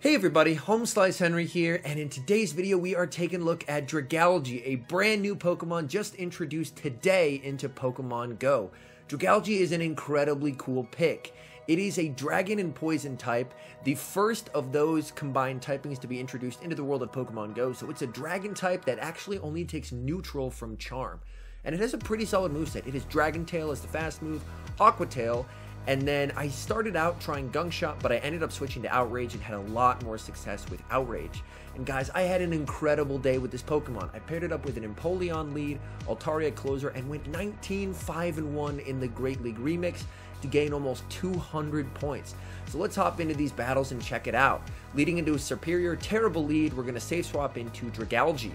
Hey everybody, HomeSliceHenry here, and in today's video we are taking a look at Dragalge, a brand new Pokemon just introduced today into Pokemon Go. Dragalge is an incredibly cool pick. It is a dragon and poison type, the first of those combined typings to be introduced into the world of Pokemon Go, so it's a dragon type that actually only takes neutral from Charm. And it has a pretty solid moveset. It has Dragon Tail as the fast move, Aqua Tail, and then I started out trying Gunk Shot, but I ended up switching to Outrage and had a lot more success with Outrage. And guys, I had an incredible day with this Pokemon. I paired it up with an Empoleon lead, Altaria closer, and went 19-5-1 in the Great League Remix to gain almost 200 points. So let's hop into these battles and check it out. Leading into a superior, terrible lead, we're going to safe swap into Dragalge.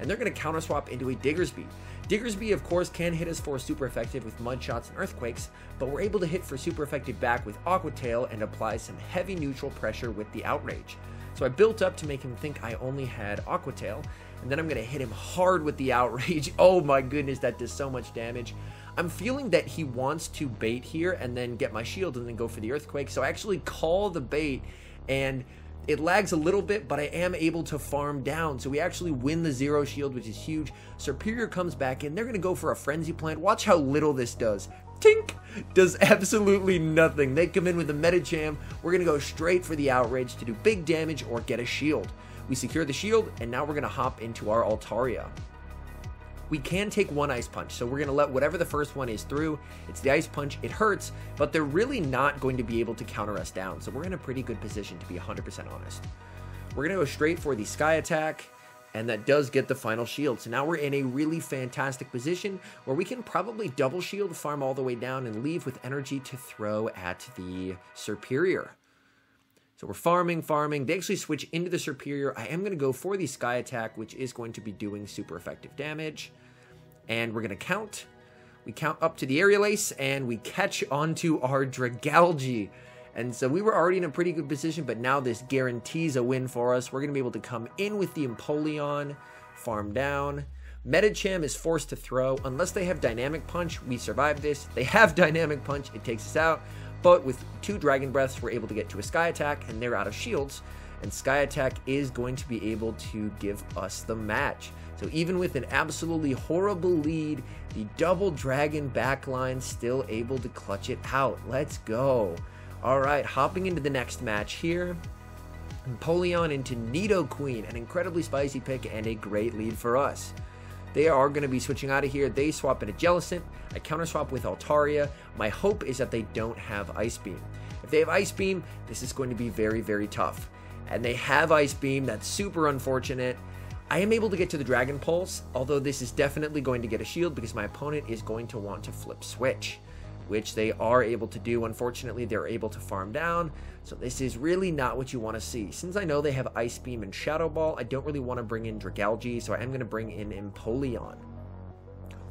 And they're going to counter swap into a Diggersby. Diggersby, of course, can hit us for super effective with Mud Shots and Earthquakes, but we're able to hit for super effective back with Aqua Tail and apply some heavy neutral pressure with the Outrage. So I built up to make him think I only had Aqua Tail, and then I'm going to hit him hard with the Outrage. Oh my goodness, that does so much damage. I'm feeling that he wants to bait here and then get my shield and then go for the Earthquake, so I actually call the bait, and it lags a little bit, but I am able to farm down. So we actually win the zero shield, which is huge. Superior comes back in. They're going to go for a Frenzy Plant. Watch how little this does. Tink! Does absolutely nothing. They come in with a Medicham. We're going to go straight for the Outrage to do big damage or get a shield. We secure the shield, and now we're going to hop into our Altaria. We can take one Ice Punch, so we're going to let whatever the first one is through. It's the Ice Punch, it hurts, but they're really not going to be able to counter us down, so we're in a pretty good position to be 100% honest. We're going to go straight for the Sky Attack, and that does get the final shield. So now we're in a really fantastic position where we can probably double shield, farm all the way down, and leave with energy to throw at the Superior. So we're farming. They actually switch into the Superior. I am going to go for the Sky Attack, which is going to be doing super effective damage. And we're going to count. We count up to the Aerial Ace, and we catch onto our Dragalge. And so we were already in a pretty good position, but now this guarantees a win for us. We're going to be able to come in with the Empoleon, farm down. Medicham is forced to throw. Unless they have Dynamic Punch, we survive this. They have Dynamic Punch, it takes us out. But with 2 Dragon Breaths, we're able to get to a Sky Attack, and they're out of shields. And Sky Attack is going to be able to give us the match. So even with an absolutely horrible lead, the double dragon backline still able to clutch it out. Let's go. All right, hopping into the next match here. Empoleon into Nidoqueen, an incredibly spicy pick and a great lead for us. They are going to be switching out of here. They swap into Jellicent. I counter swap with Altaria. My hope is that they don't have Ice Beam. If they have Ice Beam, this is going to be very, very tough. And they have Ice Beam. That's super unfortunate. I am able to get to the Dragon Pulse, although this is definitely going to get a shield because my opponent is going to want to flip switch, which they are able to do. Unfortunately, they're able to farm down, so this is really not what you want to see. Since I know they have Ice Beam and Shadow Ball, I don't really want to bring in Dragalge, so I am going to bring in Empoleon.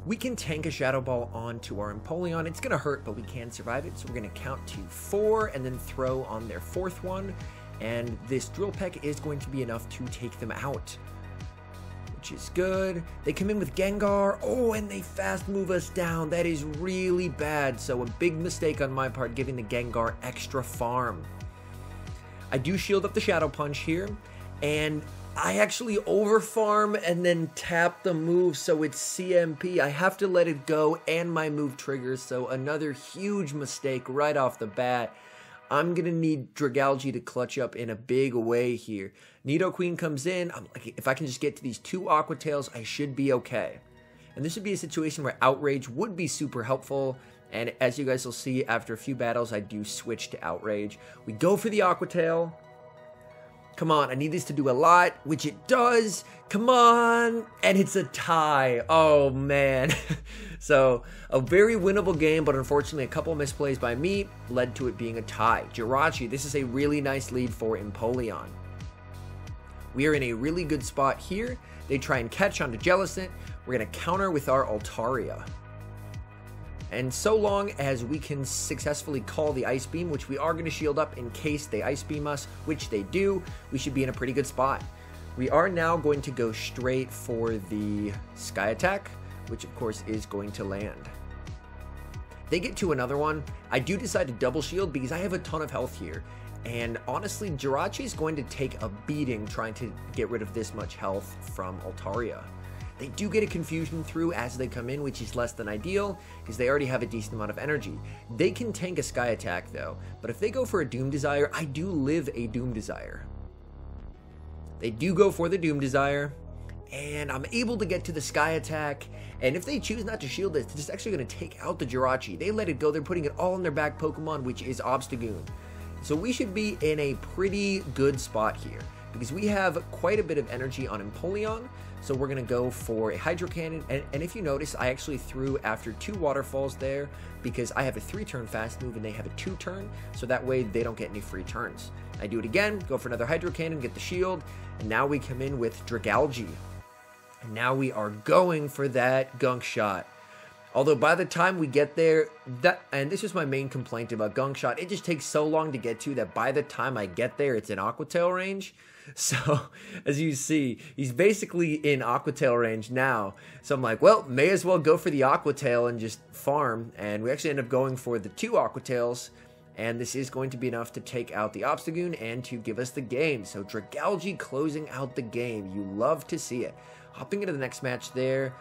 We can tank a Shadow Ball onto our Empoleon. It's going to hurt, but we can survive it, so we're going to count to 4 and then throw on their 4th one, and this Drill Peck is going to be enough to take them out, which is good. They come in with Gengar. Oh, and they fast move us down. That is really bad. So a big mistake on my part, giving the Gengar extra farm. I do shield up the Shadow Punch here, and I actually overfarm and then tap the move, so it's CMP. I have to let it go, and my move triggers, so another huge mistake right off the bat. I'm going to need Dragalge to clutch up in a big way here. Nidoqueen comes in. I'm like, if I can just get to these 2 Aqua Tails, I should be okay. And this would be a situation where Outrage would be super helpful. And as you guys will see, after a few battles, I do switch to Outrage. We go for the Aqua Tail. Come on, I need this to do a lot, which it does. Come on. And it's a tie. Oh, man. So, a very winnable game, but unfortunately a couple misplays by me led to it being a tie. Jirachi, this is a really nice lead for Empoleon. We are in a really good spot here. They try and catch onto Jellicent. We're going to counter with our Altaria. And so long as we can successfully call the Ice Beam, which we are going to shield up in case they Ice Beam us, which they do, we should be in a pretty good spot. We are now going to go straight for the Sky Attack, which of course is going to land. They get to another one. I do decide to double shield because I have a ton of health here. And honestly, Jirachi is going to take a beating trying to get rid of this much health from Altaria. They do get a confusion through as they come in, which is less than ideal because they already have a decent amount of energy. They can tank a Sky Attack though, but if they go for a Doom Desire, I do live a Doom Desire. They do go for the Doom Desire, and I'm able to get to the Sky Attack, and if they choose not to shield this, it's actually going to take out the Jirachi. They let it go, they're putting it all on their back Pokemon, which is Obstagoon. So we should be in a pretty good spot here, because we have quite a bit of energy on Empoleon, so we're going to go for a Hydro Cannon, and if you notice, I actually threw after 2 Waterfalls there, because I have a 3-turn fast move and they have a 2-turn, so that way they don't get any free turns. I do it again, go for another Hydro Cannon, get the shield, and now we come in with Dragalge. And now we are going for that Gunk Shot. Although by the time we get there, and this is my main complaint about Gunk Shot, it just takes so long to get to that by the time I get there, it's in Aqua Tail range. So, as you see, he's basically in Aqua Tail range now. So I'm like, well, may as well go for the Aqua Tail and just farm. And we actually end up going for the 2 Aqua Tails. And this is going to be enough to take out the Obstagoon and to give us the game. So Dragalge closing out the game. You love to see it. Hopping into the next match there,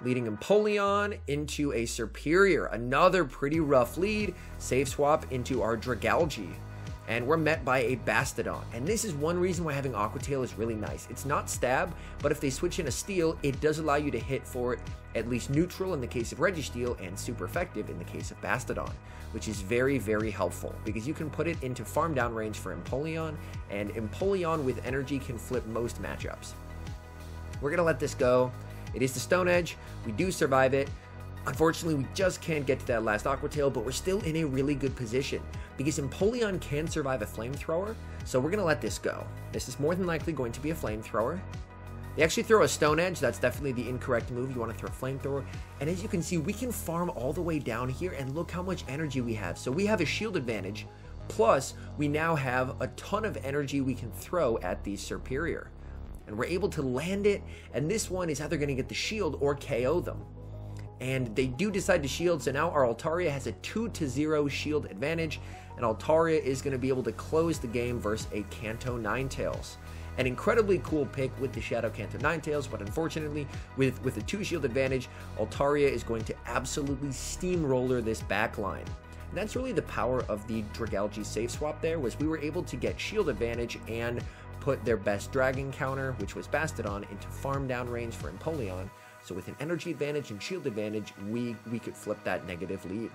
leading Empoleon into a Superior. Another pretty rough lead. Save swap into our Dragalge. And we're met by a Bastodon. And this is one reason why having Aqua Tail is really nice. It's not stab, but if they switch in a Steel, it does allow you to hit for it at least neutral in the case of Registeel and super effective in the case of Bastodon, which is very, very helpful because you can put it into farm down range for Empoleon, and Empoleon with energy can flip most matchups. We're going to let this go. It is the Stone Edge. We do survive it. Unfortunately, we just can't get to that last Aqua Tail, but we're still in a really good position because Empoleon can survive a Flamethrower, so we're going to let this go. This is more than likely going to be a Flamethrower. They actually throw a Stone Edge. That's definitely the incorrect move. You want to throw a Flamethrower. And as you can see, we can farm all the way down here, and look how much energy we have. So we have a shield advantage, plus we now have a ton of energy we can throw at the Superior. And we're able to land it, and this one is either going to get the shield or KO them. And they do decide to shield, so now our Altaria has a 2-0 shield advantage, and Altaria is going to be able to close the game versus a Kanto Ninetales. An incredibly cool pick with the Shadow Kanto Ninetales, but unfortunately, with a 2 shield advantage, Altaria is going to absolutely steamroller this back line. And that's really the power of the Dragalge save swap there, was we were able to get shield advantage and put their best dragon counter, which was Bastodon, into farm down range for Empoleon. So with an energy advantage and shield advantage, we could flip that negative lead.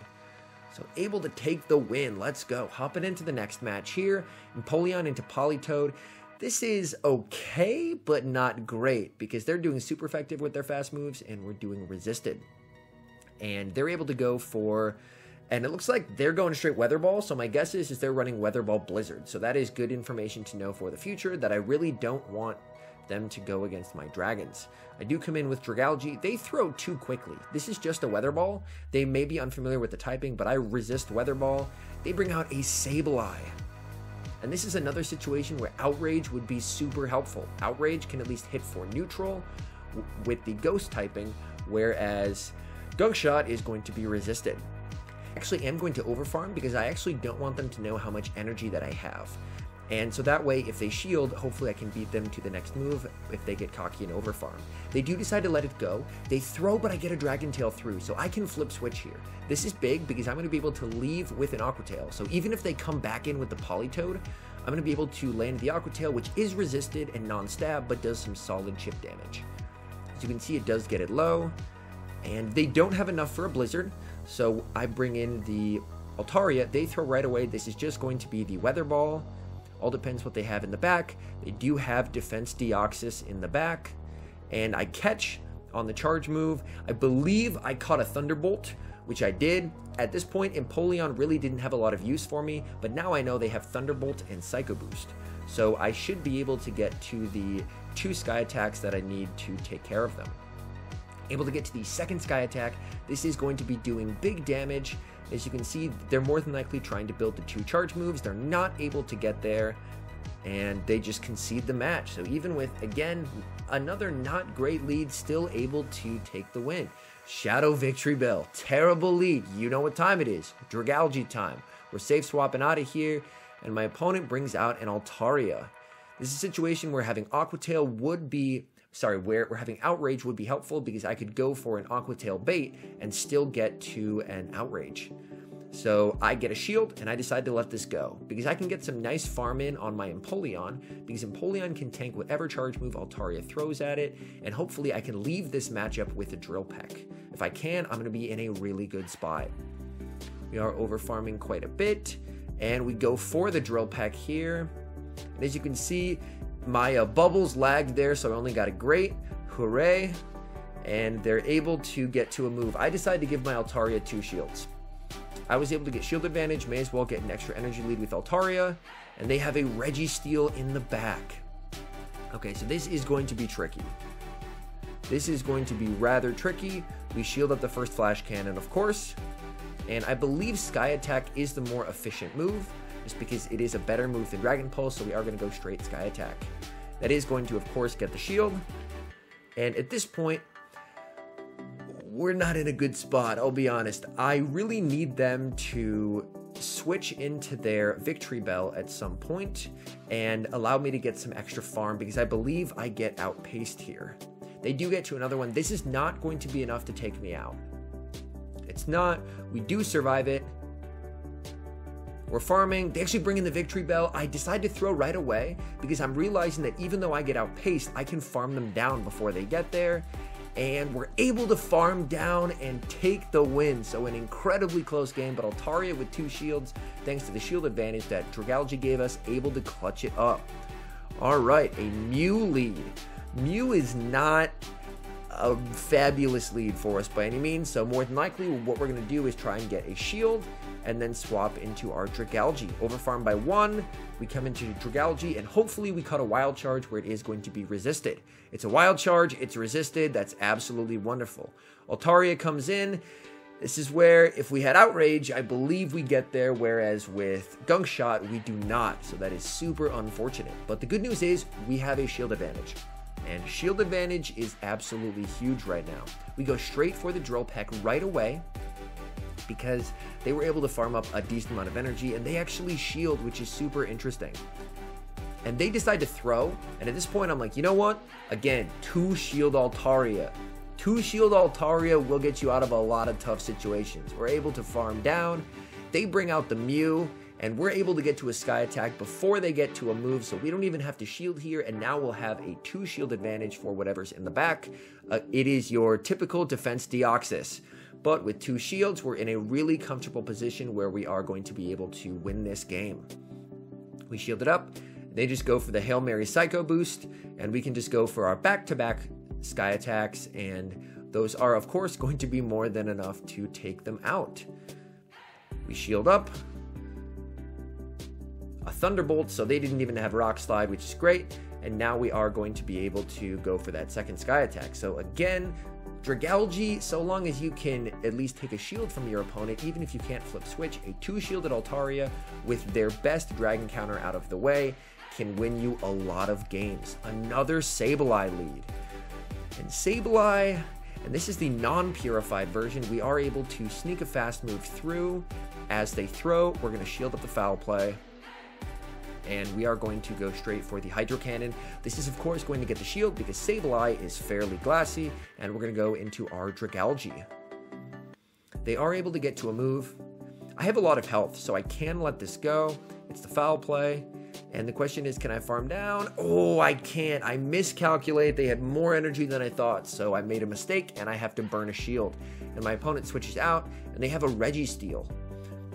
So able to take the win. Let's go. Hopping into the next match here. Empoleon into Politoed. This is okay, but not great, because they're doing super effective with their fast moves, and we're doing resisted. And they're able to go for, and it looks like they're going straight Weather Ball, so my guess is they're running Weather Ball Blizzard. So that is good information to know for the future, that I really don't want them to go against my dragons. I do come in with Dragalge. They throw too quickly. This is just a Weather Ball. They may be unfamiliar with the typing, but I resist Weather Ball. They bring out a Sableye. And this is another situation where Outrage would be super helpful. Outrage can at least hit for neutral with the Ghost typing, whereas Gunk Shot is going to be resisted. Actually, am going to overfarm because I actually don't want them to know how much energy that I have. And so that way, if they shield, hopefully I can beat them to the next move if they get cocky and overfarm. They do decide to let it go. They throw, but I get a Dragon Tail through, so I can flip switch here. This is big because I'm going to be able to leave with an Aqua Tail. So even if they come back in with the Politoed, I'm going to be able to land the Aqua Tail, which is resisted and non-stab, but does some solid chip damage. As you can see, it does get it low, and they don't have enough for a Blizzard, so I bring in the Altaria. They throw right away. This is just going to be the Weather Ball. All depends what they have in the back. They do have Defense Deoxys in the back. And I catch on the charge move. I believe I caught a Thunderbolt, which I did. At this point, Empoleon really didn't have a lot of use for me, but now I know they have Thunderbolt and Psycho Boost. So I should be able to get to the 2 Sky Attacks that I need to take care of them. Able to get to the second Sky Attack. This is going to be doing big damage. As you can see, they're more than likely trying to build the 2 charge moves. They're not able to get there, and they just concede the match. So even with, again, another not great lead, still able to take the win. Shadow Victory Bell. Terrible lead. You know what time it is. Dragalge time. We're safe swapping out of here. and my opponent brings out an Altaria. This is a situation where having Aqua Tail would be, where having Outrage would be helpful because I could go for an Aqua Tail bait and still get to an Outrage. So I get a shield, and I decide to let this go, because I can get some nice farm in on my Empoleon, because Empoleon can tank whatever charge move Altaria throws at it, and hopefully I can leave this matchup with a Drill Peck. If I can, I'm going to be in a really good spot. We are over farming quite a bit, and we go for the Drill Peck here. And as you can see, my bubbles lagged there, so I only got a great. Hooray. And they're able to get to a move. I decided to give my Altaria 2 shields. I was able to get shield advantage, may as well get an extra energy lead with Altaria, and they have a Registeel in the back. Okay, so this is going to be tricky. This is going to be rather tricky. We shield up the first Flash Cannon, of course, and I believe Sky Attack is the more efficient move, just because it is a better move than Dragon Pulse, so we are going to go straight Sky Attack. That is going to, of course, get the shield, and at this point, we're not in a good spot, I'll be honest. I really need them to switch into their Victory Bell at some point and allow me to get some extra farm, because I believe I get outpaced here. They do get to another one. This is not going to be enough to take me out. It's not. We do survive it. We're farming. They actually bring in the Victory Bell. I decide to throw right away because I'm realizing that even though I get outpaced, I can farm them down before they get there. And we're able to farm down and take the win. So an incredibly close game, but Altaria with 2 shields, thanks to the shield advantage that Dragalge gave us, able to clutch it up. All right, a Mew lead. Mew is not a fabulous lead for us by any means, so more than likely what we're going to do is try and get a shield and then swap into our Dragalge. Overfarm by 1, we come into Dragalge, and hopefully we cut a wild charge where it is going to be resisted. It's a wild charge, it's resisted, that's absolutely wonderful. Altaria comes in. This is where, if we had Outrage, I believe we get there, whereas with Gunk Shot, we do not, so that is super unfortunate. But the good news is, we have a shield advantage. And shield advantage is absolutely huge right now. We go straight for the Drill Peck right away, because they were able to farm up a decent amount of energy, and they actually shield, which is super interesting. And they decide to throw, and at this point I'm like, you know what? Again, 2 shield Altaria. 2 shield Altaria will get you out of a lot of tough situations. We're able to farm down, they bring out the Mew, and we're able to get to a Sky Attack before they get to a move, so we don't even have to shield here, and now we'll have a 2 shield advantage for whatever's in the back. It is your typical defense Deoxys. But with 2 shields, we're in a really comfortable position where we are going to be able to win this game. We shield it up. They just go for the Hail Mary Psycho Boost, and we can just go for our back-to-back Sky Attacks, and those are, of course, going to be more than enough to take them out. We shield up. A Thunderbolt, so they didn't even have Rock Slide, which is great, and now we are going to be able to go for that second Sky Attack. So again, Dragalge, so long as you can at least take a shield from your opponent, even if you can't flip switch, a 2-shielded Altaria with their best dragon counter out of the way can win you a lot of games. Another Sableye lead. And Sableye, and this is the non-purified version, we are able to sneak a fast move through. As they throw, we're going to shield up the foul play, and we are going to go straight for the Hydro Cannon. This is, of course, going to get the shield because Sableye is fairly glassy, and we're going to go into our Dragalge. They are able to get to a move. I have a lot of health, so I can let this go. It's the foul play, and the question is, can I farm down? Oh, I can't. I miscalculate. They had more energy than I thought, so I made a mistake, and I have to burn a shield. And my opponent switches out, and they have a Registeel.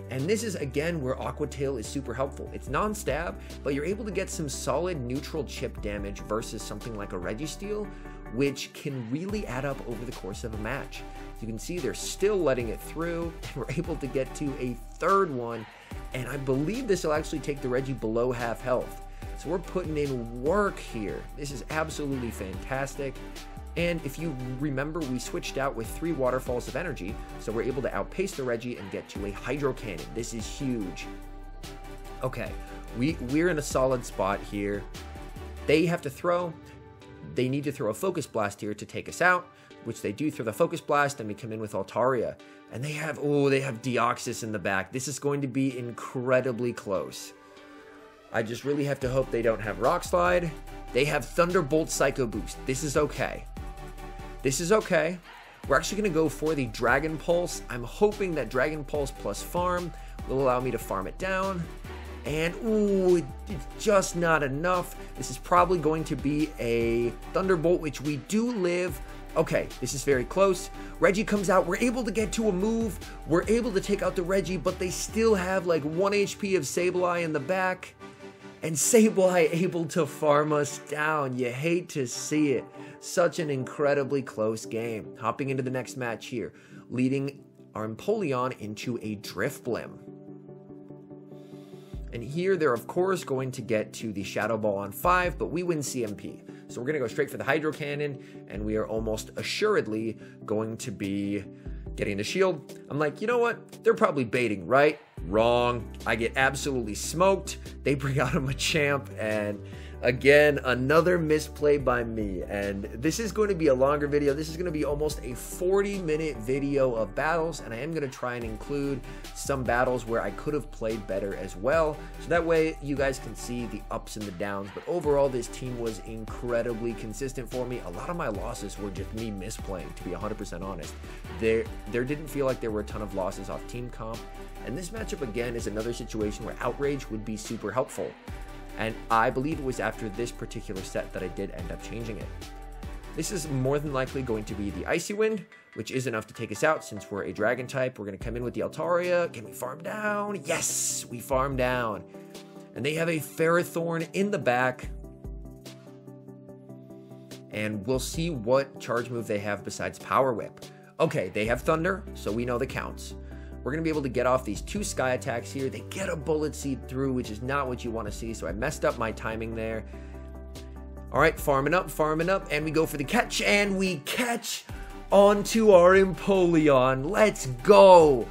And this is, again, where Aqua Tail is super helpful. It's non-stab, but you're able to get some solid neutral chip damage versus something like a Registeel, which can really add up over the course of a match. As you can see, they're still letting it through, and we're able to get to a 3rd one, and I believe this will actually take the Reggie below half health. So we're putting in work here. This is absolutely fantastic. And if you remember, we switched out with 3 waterfalls of energy, so we're able to outpace the Reggie and get to a Hydro Cannon. This is huge. Okay, we're in a solid spot here. They have to throw. They need to throw a Focus Blast here to take us out, which they do through the Focus Blast, and we come in with Altaria. And they have Deoxys in the back. This is going to be incredibly close. I just really have to hope they don't have Rock Slide. They have Thunderbolt Psycho Boost. This is okay. This is okay. We're actually going to go for the Dragon Pulse. I'm hoping that Dragon Pulse plus Farm will allow me to farm it down. And, ooh, it's just not enough. This is probably going to be a Thunderbolt, which we do live. Okay, this is very close. Reggie comes out. We're able to get to a move. We're able to take out the Reggie, but they still have like 1 HP of Sableye in the back. And Sableye able to farm us down. You hate to see it. Such an incredibly close game. Hopping into the next match here. Leading our Empoleon into a Drifblim. And here they're of course going to get to the Shadow Ball on 5, but we win CMP. So we're going to go straight for the Hydro Cannon, and we are almost assuredly going to be getting the shield. I'm like, you know what? They're probably baiting, right? Wrong. I get absolutely smoked. They bring out a Machamp, and again, another misplay by me. And this is going to be a longer video. This is going to be almost a 40-minute video of battles, and I am going to try and include some battles where I could have played better as well, so that way you guys can see the ups and the downs. But overall, this team was incredibly consistent for me. A lot of my losses were just me misplaying, to be 100% honest. There didn't feel like there were a ton of losses off team comp, and this matchup again is another situation where Outrage would be super helpful. And I believe it was after this particular set that I did end up changing it. This is more than likely going to be the Icy Wind, which is enough to take us out since we're a Dragon type. We're going to come in with the Altaria. Can we farm down? Yes, we farm down. And they have a Ferrothorn in the back. And we'll see what charge move they have besides Power Whip. Okay, they have Thunder, so we know the counts. We're going to be able to get off these 2 Sky attacks here. They get a Bullet Seed through, which is not what you want to see, so I messed up my timing there. All right, farming up, and we go for the catch, and we catch onto our Empoleon. Let's go!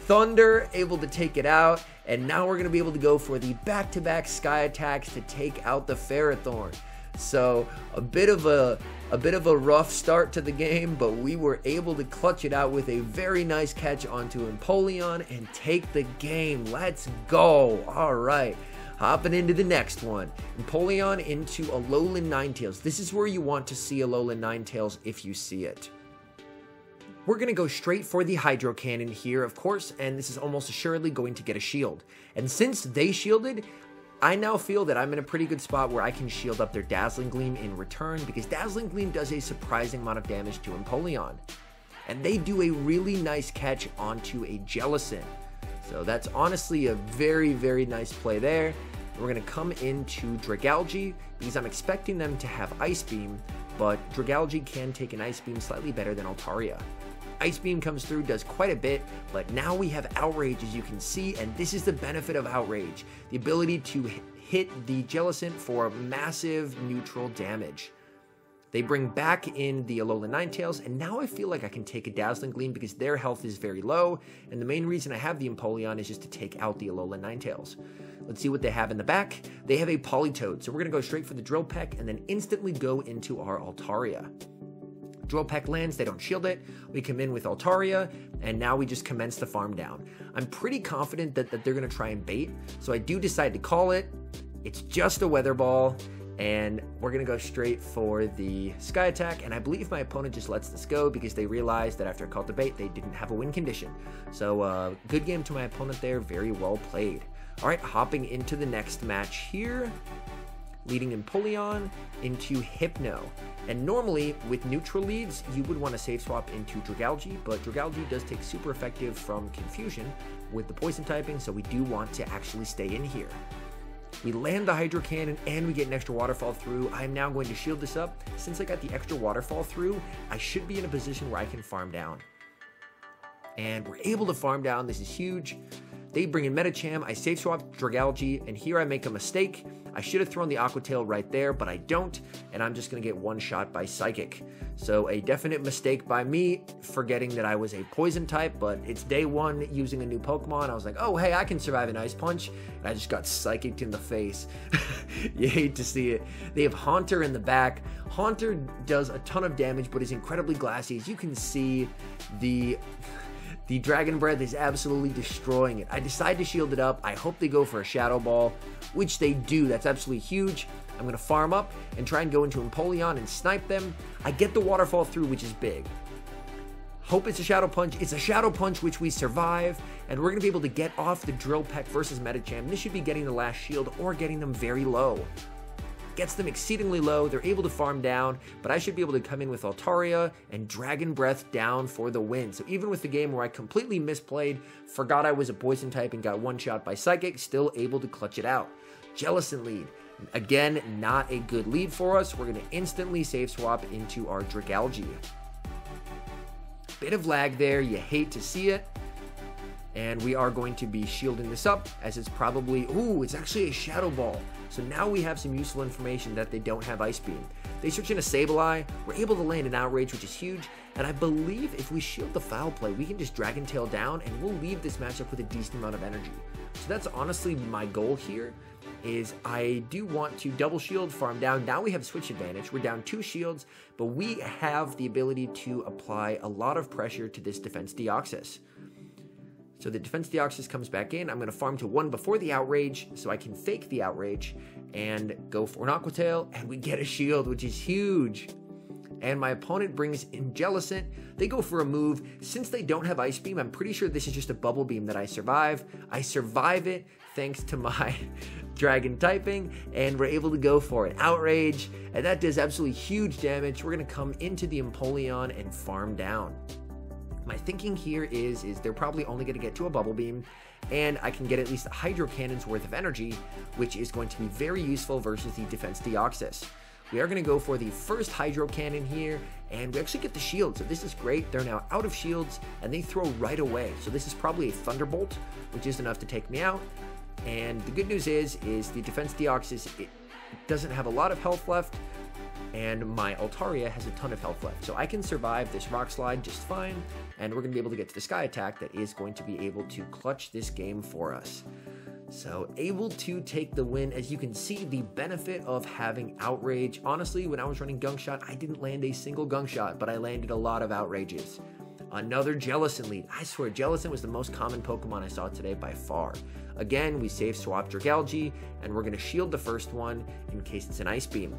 Thunder able to take it out, and now we're going to be able to go for the back-to-back Sky attacks to take out the Ferrothorn. So a bit of a rough start to the game, but we were able to clutch it out with a very nice catch onto Empoleon and take the game. Let's go. All right, hopping into the next one. Empoleon into Alolan Ninetales. This is where you want to see Alolan Ninetales if you see it. We're going to go straight for the Hydro Cannon here, of course, and this is almost assuredly going to get a shield. And since they shielded, I now feel that I'm in a pretty good spot where I can shield up their Dazzling Gleam in return, because Dazzling Gleam does a surprising amount of damage to Empoleon. And they do a really nice catch onto a Jellicent. So that's honestly a very, very nice play there. We're going to come into Dragalge, because I'm expecting them to have Ice Beam, but Dragalge can take an Ice Beam slightly better than Altaria. Ice Beam comes through, does quite a bit, but now we have Outrage, as you can see, and this is the benefit of Outrage. The ability to hit the Jellicent for massive neutral damage. They bring back in the Alolan Ninetales, and now I feel like I can take a Dazzling Gleam because their health is very low, and the main reason I have the Empoleon is just to take out the Alolan Ninetales. Let's see what they have in the back. They have a Politoed, so we're going to go straight for the Drill Peck and then instantly go into our Altaria. Drill Peck lands, they don't shield it. We come in with Altaria, and now we just commence the farm down. I'm pretty confident that they're going to try and bait, so I do decide to call it. It's just a Weather Ball, and we're going to go straight for the Sky Attack, and I believe my opponent just lets this go because they realized that after I called the bait, they didn't have a win condition. So good game to my opponent there, very well played. All right, hopping into the next match here. Leading Empoleon into Hypno. And normally, with neutral leads, you would want to save swap into Dragalge, but Dragalge does take super effective from Confusion with the poison typing, so we do want to actually stay in here. We land the Hydro Cannon, and we get an extra Waterfall through. I'm now going to shield this up. Since I got the extra Waterfall through, I should be in a position where I can farm down. And we're able to farm down. This is huge. They bring in Medicham, I save swap Dragalge, and here I make a mistake. I should have thrown the Aqua Tail right there, but I don't, and I'm just going to get one shot by Psychic. So a definite mistake by me, forgetting that I was a Poison type, but it's day one using a new Pokemon. I was like, oh, hey, I can survive an Ice Punch, and I just got Psychicked in the face. You hate to see it. They have Haunter in the back. Haunter does a ton of damage, but is incredibly glassy. As you can see, the The Dragon Breath is absolutely destroying it. I decide to shield it up. I hope they go for a Shadow Ball, which they do. That's absolutely huge. I'm going to farm up and try and go into Empoleon and snipe them. I get the waterfall through, which is big. Hope it's a Shadow Punch. It's a Shadow Punch, which we survive, and we're going to be able to get off the Drill Peck versus Medicham. This should be getting the last shield or getting them very low. Gets them exceedingly low. They're able to farm down, but I should be able to come in with Altaria and Dragon Breath down for the win. So even with the game where I completely misplayed, forgot I was a poison type and got one shot by Psychic, still able to clutch it out. Jellicent lead. Again, not a good lead for us. We're going to instantly save swap into our Dragalge. Bit of lag there. You hate to see it. And we are going to be shielding this up as it's probably... Ooh, it's actually a Shadow Ball. So now we have some useful information that they don't have Ice Beam. They switch in a Sableye. We're able to land an Outrage, which is huge. And I believe if we shield the Foul Play, we can just Dragon Tail down and we'll leave this matchup with a decent amount of energy. So that's honestly my goal here. Is I do want to double shield, farm down. Now we have switch advantage. We're down 2 shields, but we have the ability to apply a lot of pressure to this Defense Deoxys. So the Defense Deoxys comes back in. I'm going to farm to 1 before the Outrage so I can fake the Outrage and go for an Aqua Tail, and we get a shield, which is huge. And my opponent brings in Jellicent. They go for a move. Since they don't have Ice Beam, I'm pretty sure this is just a Bubble Beam that I survive. I survive it thanks to my Dragon typing, and we're able to go for an Outrage, and that does absolutely huge damage. We're going to come into the Empoleon and farm down. My thinking here is they're probably only going to get to a Bubble Beam, and I can get at least a Hydro Cannon's worth of energy, which is going to be very useful versus the Defense Deoxys. We are going to go for the first Hydro Cannon here, and we actually get the shield, so this is great. They're now out of shields, and they throw right away. So this is probably a Thunderbolt, which is enough to take me out. And the good news is the Defense Deoxys, it doesn't have a lot of health left, and my Altaria has a ton of health left. So I can survive this Rock Slide just fine, and we're going to be able to get to the Sky Attack that is going to be able to clutch this game for us. So able to take the win. As you can see, the benefit of having Outrage. Honestly, when I was running Gunk Shot, I didn't land a single Gunk Shot, but I landed a lot of Outrages. Another Jellicent lead. I swear, Jellicent was the most common Pokemon I saw today by far. Again, we save swap Dragalge, and we're going to shield the first one in case it's an Ice Beam.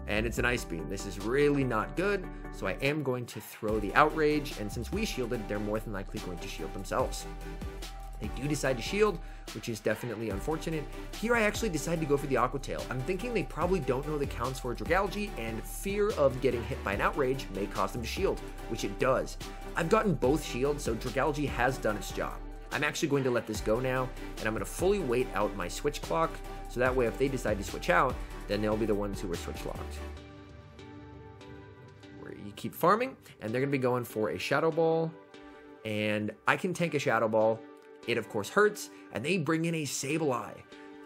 And it's an Ice Beam. This is really not good, so I am going to throw the Outrage, and since we shielded, they're more than likely going to shield themselves. They do decide to shield, which is definitely unfortunate. Here I actually decided to go for the Aqua Tail. I'm thinking they probably don't know the counts for Dragalge, and fear of getting hit by an Outrage may cause them to shield, which it does. I've gotten both shields, so Dragalge has done its job. I'm actually going to let this go now, and I'm going to fully wait out my switch clock, so that way if they decide to switch out, then they'll be the ones who are switch locked. Where you keep farming, and they're going to be going for a Shadow Ball, and I can tank a Shadow Ball. It, of course, hurts, and they bring in a Sableye.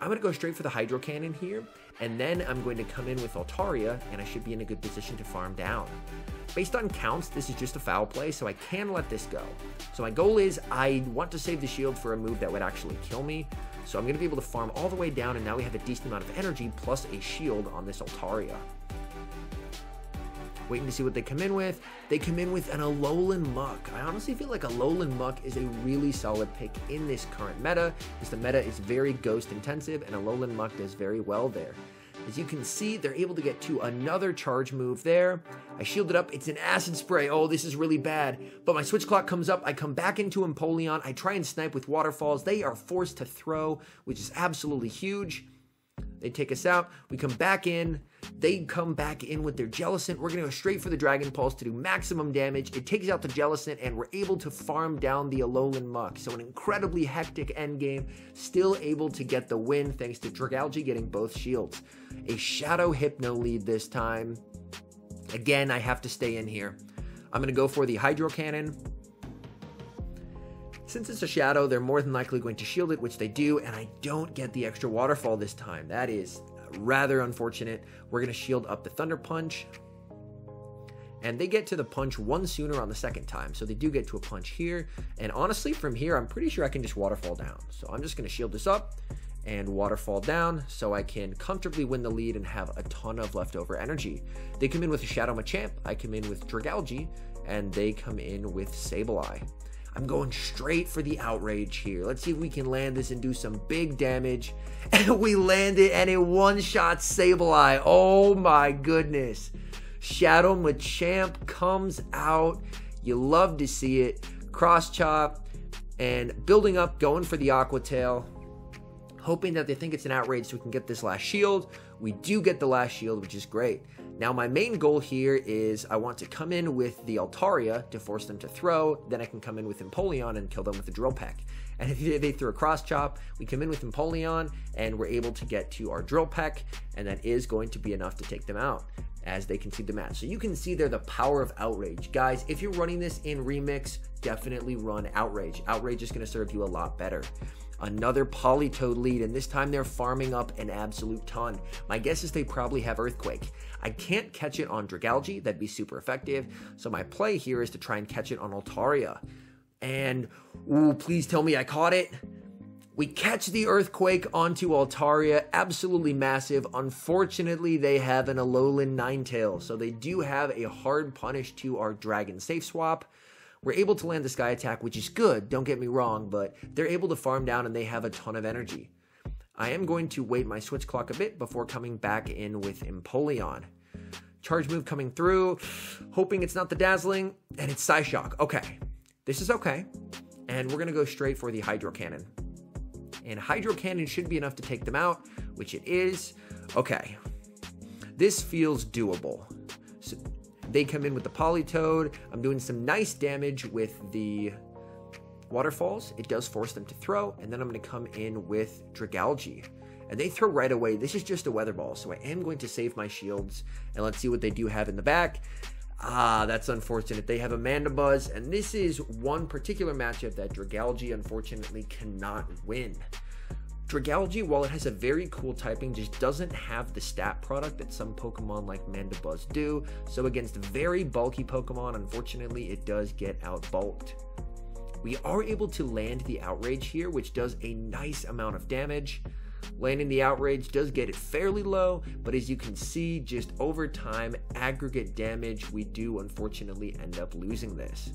I'm going to go straight for the Hydro Cannon here, and then I'm going to come in with Altaria, and I should be in a good position to farm down. Based on counts, this is just a foul play, so I can let this go. So my goal is I want to save the shield for a move that would actually kill me, so I'm going to be able to farm all the way down, and now we have a decent amount of energy plus a shield on this Altaria. Waiting to see what they come in with. They come in with an Alolan Muck. I honestly feel like Alolan Muck is a really solid pick in this current meta, because the meta is very ghost intensive, and Alolan Muck does very well there. As you can see, they're able to get to another charge move there. I shield it up. It's an Acid Spray. Oh, this is really bad. But my switch clock comes up. I come back into Empoleon. I try and snipe with Waterfalls. They are forced to throw, which is absolutely huge. They take us out. We come back in. They come back in with their Jellicent. We're going to go straight for the Dragon Pulse to do maximum damage. It takes out the Jellicent, and we're able to farm down the Alolan Muck. So an incredibly hectic endgame. Still able to get the win thanks to Dragalge getting both shields. A Shadow Hypno lead this time. Again, I have to stay in here. I'm going to go for the Hydro Cannon. Since it's a Shadow, they're more than likely going to shield it, which they do, and I don't get the extra Waterfall this time. That is rather unfortunate. We're going to shield up the Thunder Punch, and they get to the punch one sooner on the second time, so they do get to a punch here, and honestly, from here, I'm pretty sure I can just Waterfall down. So I'm just going to shield this up and Waterfall down so I can comfortably win the lead and have a ton of leftover energy. They come in with a Shadow Machamp, I come in with Dragalge, and they come in with Sableye. I'm going straight for the Outrage here. Let's see if we can land this and do some big damage. And we land it, and it one-shot Sableye. Oh my goodness. Shadow Machamp comes out. You love to see it. Cross chop and building up, going for the Aqua Tail. Hoping that they think it's an Outrage so we can get this last shield. We do get the last shield, which is great. Now, my main goal here is I want to come in with the Altaria to force them to throw. Then I can come in with Empoleon and kill them with the Drill Peck. And if they throw a Cross Chop, we come in with Empoleon and we're able to get to our Drill Peck. And that is going to be enough to take them out as they concede the match. So you can see there the power of Outrage. Guys, if you're running this in Remix, definitely run Outrage. Outrage is going to serve you a lot better. Another Politoed lead, and this time they're farming up an absolute ton. My guess is they probably have Earthquake. I can't catch it on Dragalge, that'd be super effective, so my play here is to try and catch it on Altaria. And, ooh, please tell me I caught it. We catch the Earthquake onto Altaria, absolutely massive. Unfortunately, they have an Alolan Ninetales, so they do have a hard punish to our Dragon Safe Swap. We're able to land the Sky Attack, which is good, don't get me wrong, but they're able to farm down and they have a ton of energy. I am going to wait my switch clock a bit before coming back in with Empoleon. Charge move coming through, hoping it's not the Dazzling, and it's Psyshock. Okay, this is okay. And we're going to go straight for the Hydro Cannon. And Hydro Cannon should be enough to take them out, which it is. Okay, this feels doable. So they come in with the Politoed. I'm doing some nice damage with the Waterfalls. It does force them to throw, and then I'm going to come in with Dragalge. And they throw right away. This is just a Weather Ball, so I am going to save my shields. And let's see what they do have in the back. Ah, that's unfortunate. They have a Mandibuzz, and this is one particular matchup that Dragalge unfortunately cannot win. Dragalge, while it has a very cool typing, just doesn't have the stat product that some Pokemon like Mandibuzz do. So against very bulky Pokemon, unfortunately, it does get outbulked. We are able to land the Outrage here, which does a nice amount of damage. Landing the Outrage does get it fairly low, but as you can see, just over time, aggregate damage, we do unfortunately end up losing this.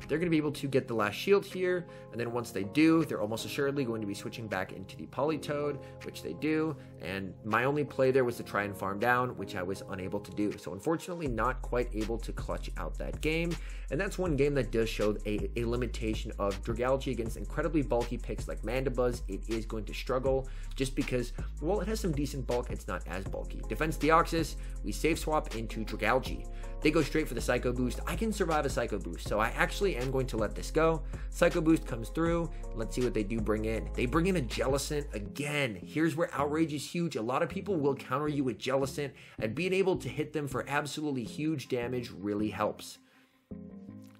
They're going to be able to get the last shield here, and then once they do, they're almost assuredly going to be switching back into the Politoed, which they do, and my only play there was to try and farm down, which I was unable to do. So unfortunately, not quite able to clutch out that game, and that's one game that does show a limitation of Dragalge against incredibly bulky picks like Mandibuzz. It is going to struggle, just because, while it has some decent bulk, it's not as bulky. Defense Deoxys, we save swap into Dragalge. They go straight for the Psycho Boost. I can survive a Psycho Boost, so I actually am going to let this go. Psycho Boost comes through. Let's see what they do bring in. They bring in a Jellicent again. Here's where Outrage is huge. A lot of people will counter you with Jellicent, and being able to hit them for absolutely huge damage really helps.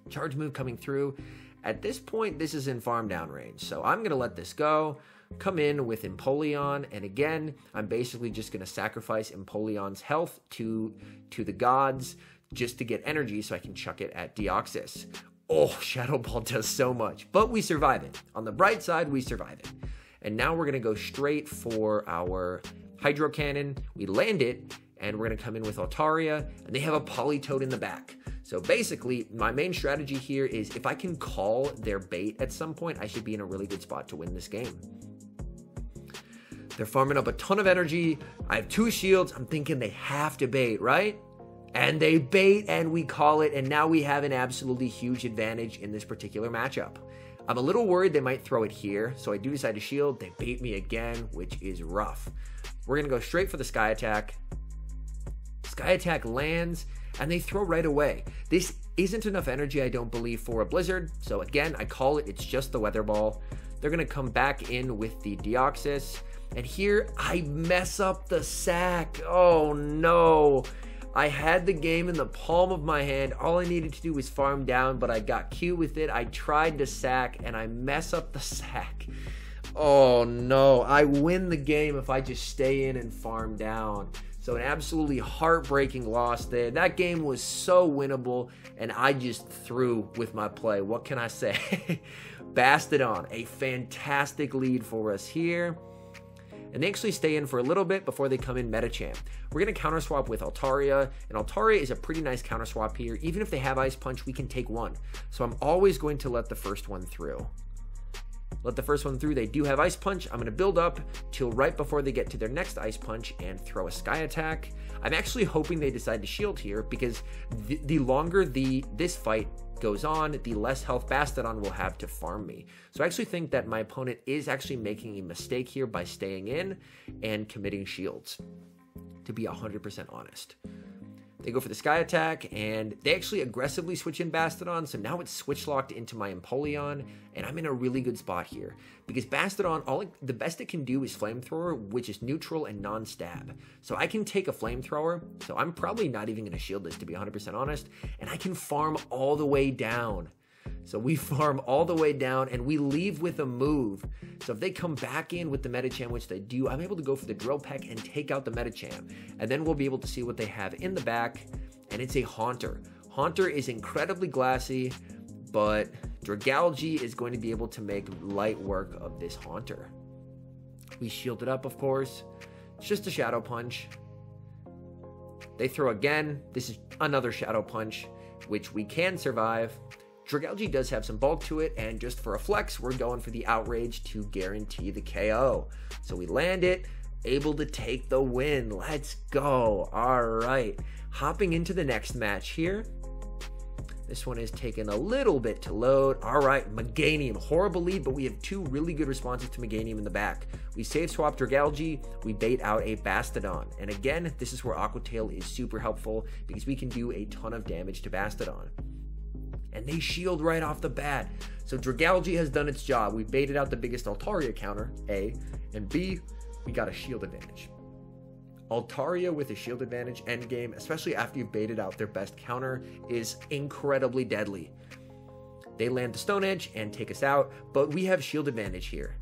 Charge move coming through. At this point, this is in farm down range, so I'm going to let this go. Come in with Empoleon, and again, I'm basically just going to sacrifice Empoleon's health to the gods just to get energy so I can chuck it at Deoxys. Oh, Shadow Ball does so much, but we survive it. On the bright side, we survive it. And now we're going to go straight for our Hydro Cannon. We land it, and we're going to come in with Altaria, and they have a Politoed in the back. So basically, my main strategy here is if I can call their bait at some point, I should be in a really good spot to win this game. They're farming up a ton of energy. I have 2 shields. I'm thinking they have to bait, right? And they bait, and we call it, and now we have an absolutely huge advantage in this particular matchup. I'm a little worried they might throw it here, so I do decide to shield. They bait me again, which is rough. We're going to go straight for the Sky Attack. Sky Attack lands, and they throw right away. This isn't enough energy, I don't believe, for a Blizzard, so again, I call it. It's just the Weather Ball. They're going to come back in with the Deoxys, and here I mess up the sack. Oh, no. I had the game in the palm of my hand. All I needed to do was farm down, but I got cute with it. I tried to sack, and I mess up the sack. Oh, no. I win the game if I just stay in and farm down. So an absolutely heartbreaking loss there. That game was so winnable, and I just threw with my play. What can I say? Bastodon, a fantastic lead for us here. and they actually stay in for a little bit before they come in Medicham. We're going to counter swap with Altaria, and Altaria is a pretty nice counter swap here. Even if they have Ice Punch, we can take one. So I'm always going to let the first one through. Let the first one through. They do have Ice Punch. I'm going to build up till right before they get to their next Ice Punch and throw a Sky Attack. I'm actually hoping they decide to shield here, because the longer this fight goes on, the less health Bastodon will have to farm me. So I actually think that my opponent is actually making a mistake here by staying in and committing shields, to be 100% honest. They go for the Sky Attack, and they actually aggressively switch in Bastodon, so now it's switch locked into my Empoleon, and I'm in a really good spot here. Because Bastodon, the best it can do is Flamethrower, which is neutral and non-stab. So I can take a Flamethrower, so I'm probably not even going to shield this, to be 100% honest, and I can farm all the way down. So we farm all the way down, and we leave with a move. So if they come back in with the Medicham, which they do, I'm able to go for the Drill Peck and take out the Medicham. And then we'll be able to see what they have in the back, and it's a Haunter. Haunter is incredibly glassy, but Dragalge is going to be able to make light work of this Haunter. We shield it up, of course. It's just a Shadow Punch. They throw again. This is another Shadow Punch, which we can survive. Dragalge does have some bulk to it, and just for a flex, we're going for the Outrage to guarantee the KO. So we land it, able to take the win. Let's go. All right. Hopping into the next match here. This one is taking a little bit to load. All right, Meganium. Horrible lead, but we have two really good responses to Meganium in the back. We save swap Dragalge, we bait out a Bastodon. And again, this is where Aqua Tail is super helpful, because we can do a ton of damage to Bastodon. And they shield right off the bat. So Dragalge has done its job. We baited out the biggest Altaria counter, A, and B, we got a shield advantage. Altaria with a shield advantage endgame, especially after you've baited out their best counter, is incredibly deadly. They land the Stone Edge and take us out, but we have shield advantage here.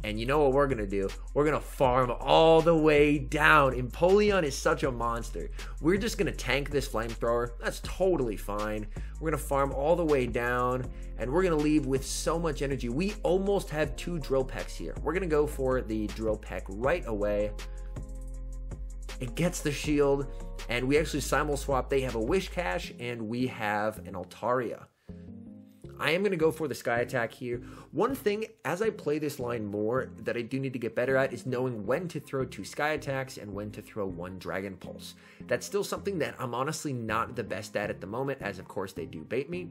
And you know what we're going to do? We're going to farm all the way down. Empoleon is such a monster. We're just going to tank this Flamethrower. That's totally fine. We're going to farm all the way down, and we're going to leave with so much energy. We almost have two Drill Pecks here. We're going to go for the Drill Peck right away. It gets the shield, and we actually simul swap. They have a Wish Cache, and we have an Altaria. I am going to go for the Sky Attack here. One thing, as I play this line more, that I do need to get better at is knowing when to throw two Sky Attacks and when to throw one Dragon Pulse. That's still something that I'm honestly not the best at the moment, as of course they do bait me.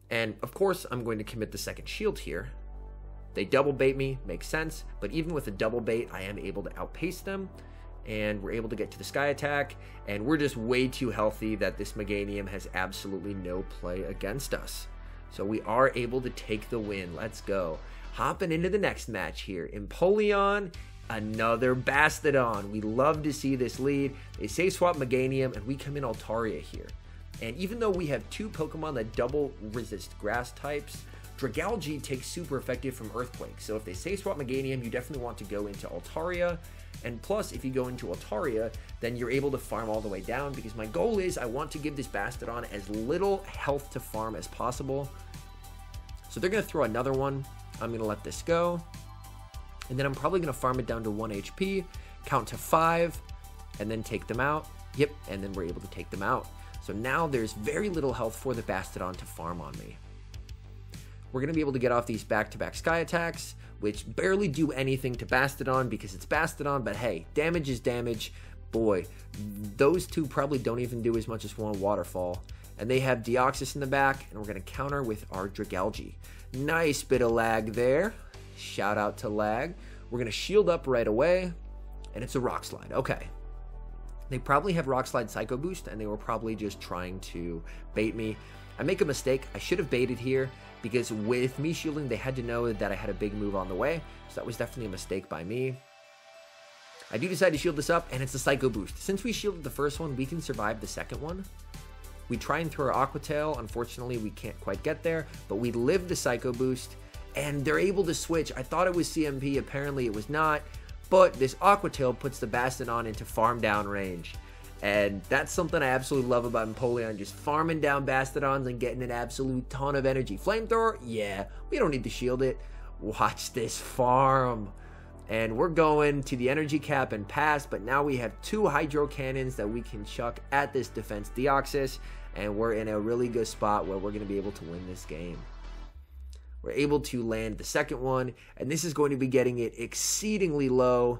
And of course, I'm going to commit the second shield here. They double bait me, makes sense, but even with a double bait, I am able to outpace them. And we're able to get to the Sky Attack, and we're just way too healthy that this Meganium has absolutely no play against us. So we are able to take the win. Let's go. Hopping into the next match here. Empoleon, another Bastodon. We love to see this lead. They say swap Meganium, and we come in Altaria here. And even though we have two Pokemon that double resist grass types, Dragalge takes super effective from Earthquake. So if they say swap Meganium, you definitely want to go into Altaria. And plus, if you go into Altaria, then you're able to farm all the way down, because my goal is I want to give this Bastodon as little health to farm as possible. So they're going to throw another one. I'm going to let this go. And then I'm probably going to farm it down to 1 HP, count to 5, and then take them out. Yep, and then we're able to take them out. So now there's very little health for the Bastodon to farm on me. We're going to be able to get off these back-to-back Sky Attacks, which barely do anything to Bastodon because it's Bastodon, but hey, damage is damage. Boy, those two probably don't even do as much as one Waterfall. And they have Deoxys in the back, and we're going to counter with our Dragalge. Nice bit of lag there. Shout out to lag. We're going to shield up right away, and it's a Rock Slide. Okay. They probably have Rock Slide Psycho Boost, and they were probably just trying to bait me. I make a mistake. I should have baited here, because with me shielding, they had to know that I had a big move on the way. So that was definitely a mistake by me. I do decide to shield this up, and it's a Psycho Boost. Since we shielded the first one, we can survive the second one. We try and throw our Aqua Tail. Unfortunately, we can't quite get there, but we live the Psycho Boost, and they're able to switch. I thought it was CMP. Apparently, it was not. But this Aqua Tail puts the Bastodon into farm down range. And that's something I absolutely love about Empoleon, just farming down Bastodons and getting an absolute ton of energy. Flamethrower? Yeah, we don't need to shield it. Watch this farm. And we're going to the energy cap and pass, but now we have 2 hydro cannons that we can chuck at this defense Deoxys, and we're in a really good spot where we're going to be able to win this game. We're able to land the second one, and this is going to be getting it exceedingly low.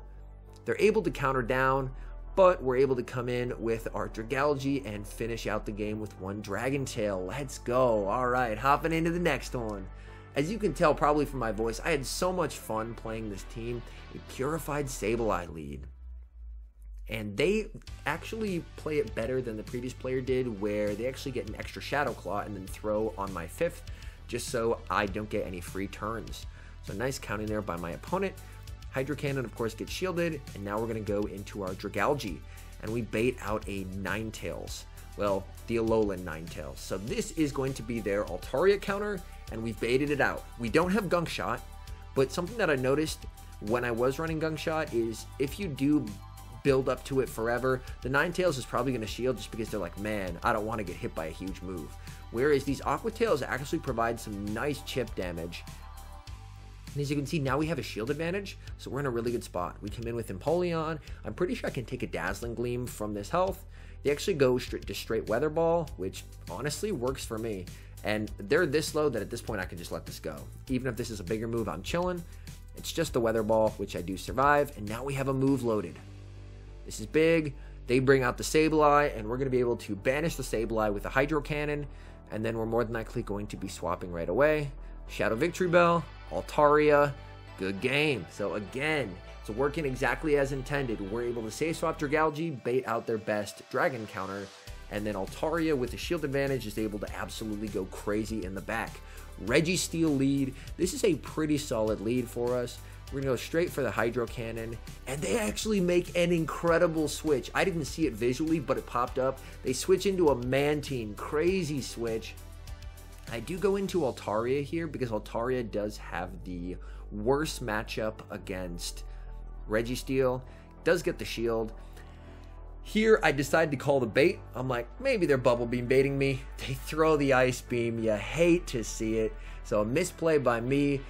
They're able to counter down, but we're able to come in with our Dragalge and finish out the game with 1 Dragon Tail. Let's go. All right, hopping into the next one. As you can tell probably from my voice, I had so much fun playing this team. A Purified Sableye lead. And they actually play it better than the previous player did, where they actually get an extra Shadow Claw and then throw on my 5th, just so I don't get any free turns. So nice counting there by my opponent. Hydro Cannon, of course, gets shielded, and now we're going to go into our Dragalge, and we bait out a Ninetales. Well, the Alolan Ninetales. So this is going to be their Altaria counter, and we've baited it out. We don't have Gunk Shot, but something that I noticed when I was running Gunk Shot is if you do build up to it forever, the Ninetales is probably going to shield just because they're like, man, I don't want to get hit by a huge move. Whereas these Aqua Tails actually provide some nice chip damage. And as you can see, now we have a shield advantage, so we're in a really good spot. We come in with Empoleon. I'm pretty sure I can take a Dazzling Gleam from this health. They actually go straight Weather Ball, which honestly works for me. And they're this low that at this point I can just let this go. Even if this is a bigger move, I'm chilling. It's just the Weather Ball, which I do survive. And now we have a move loaded. This is big. They bring out the Sableye, and we're going to be able to banish the Sableye with a Hydro Cannon. And then we're more than likely going to be swapping right away. Shadow Victory Bell, Altaria, good game. So again, it's working exactly as intended. We're able to save swap Dragalge, bait out their best Dragon counter, and then Altaria with the shield advantage is able to absolutely go crazy in the back. Registeel lead. This is a pretty solid lead for us. We're going to go straight for the Hydro Cannon, and they actually make an incredible switch. I didn't see it visually, but it popped up. They switch into a Mantine. Crazy switch. I do go into Altaria here because Altaria does have the worst matchup against Registeel. Does get the shield. Here, I decide to call the bait. I'm like, maybe they're Bubble Beam baiting me. They throw the Ice Beam. You hate to see it. So a misplay by me.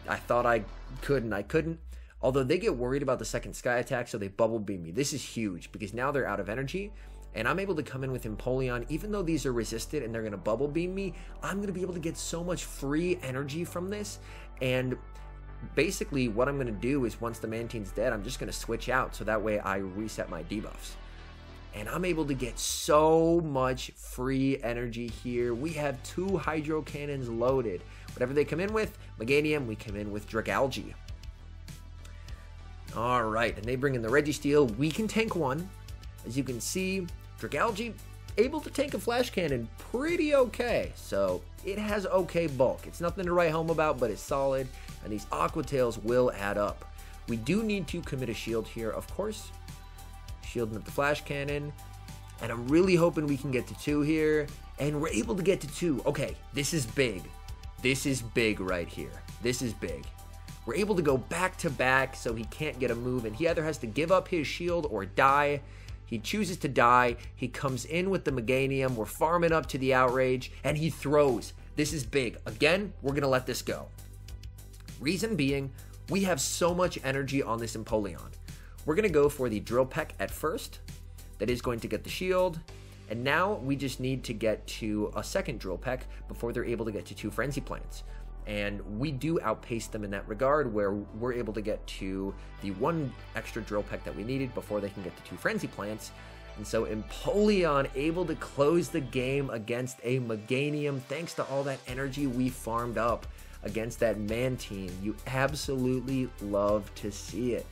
I thought I couldn't. Although they get worried about the second Sky Attack, so they Bubble Beam me. This is huge because now they're out of energy. And I'm able to come in with Empoleon. Even though these are resisted and they're going to Bubble Beam me, I'm going to be able to get so much free energy from this. And basically what I'm going to do is once the Mantine's dead, I'm just going to switch out so that way I reset my debuffs. And I'm able to get so much free energy here. We have 2 Hydro Cannons loaded. Whatever they come in with, Meganium, we come in with Dragalge. Alright, and they bring in the Registeel. We can tank 1. As you can see, Dragalge able to tank a Flash Cannon pretty okay. So it has okay bulk. It's nothing to write home about, but it's solid. And these Aqua Tails will add up. We do need to commit a shield here, of course. Shielding up the Flash Cannon. And I'm really hoping we can get to 2 here. And we're able to get to 2. Okay, this is big. This is big right here. This is big. We're able to go back to back so he can't get a move. And he either has to give up his shield or die. He chooses to die. He comes in with the Meganium. We're farming up to the Outrage. And he throws. This is big. Again, we're going to let this go. Reason being, we have so much energy on this Empoleon. We're going to go for the Drill Peck at first. That is going to get the shield. And now we just need to get to a second Drill Peck before they're able to get to 2 Frenzy Plants. And we do outpace them in that regard where we're able to get to the 1 extra Drill Peck that we needed before they can get to 2 Frenzy Plants. And so Empoleon able to close the game against a Meganium thanks to all that energy we farmed up against that Mantine. You absolutely love to see it.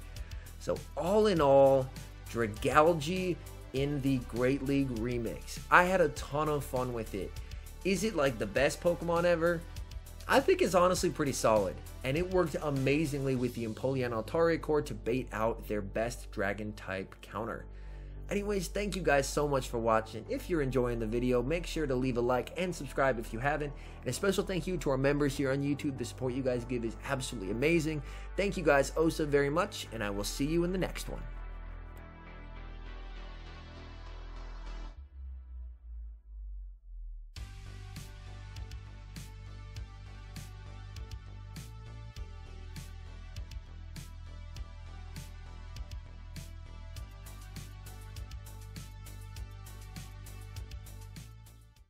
So all in all, Dragalge in the Great League Remix. I had a ton of fun with it. Is it like the best Pokemon ever? I think it's honestly pretty solid, and it worked amazingly with the Empoleon Altaria core to bait out their best Dragon type counter. Anyways, thank you guys so much for watching. If you're enjoying the video, make sure to leave a like and subscribe if you haven't. And a special thank you to our members here on YouTube. The support you guys give is absolutely amazing. Thank you guys oh so very much, and I will see you in the next one.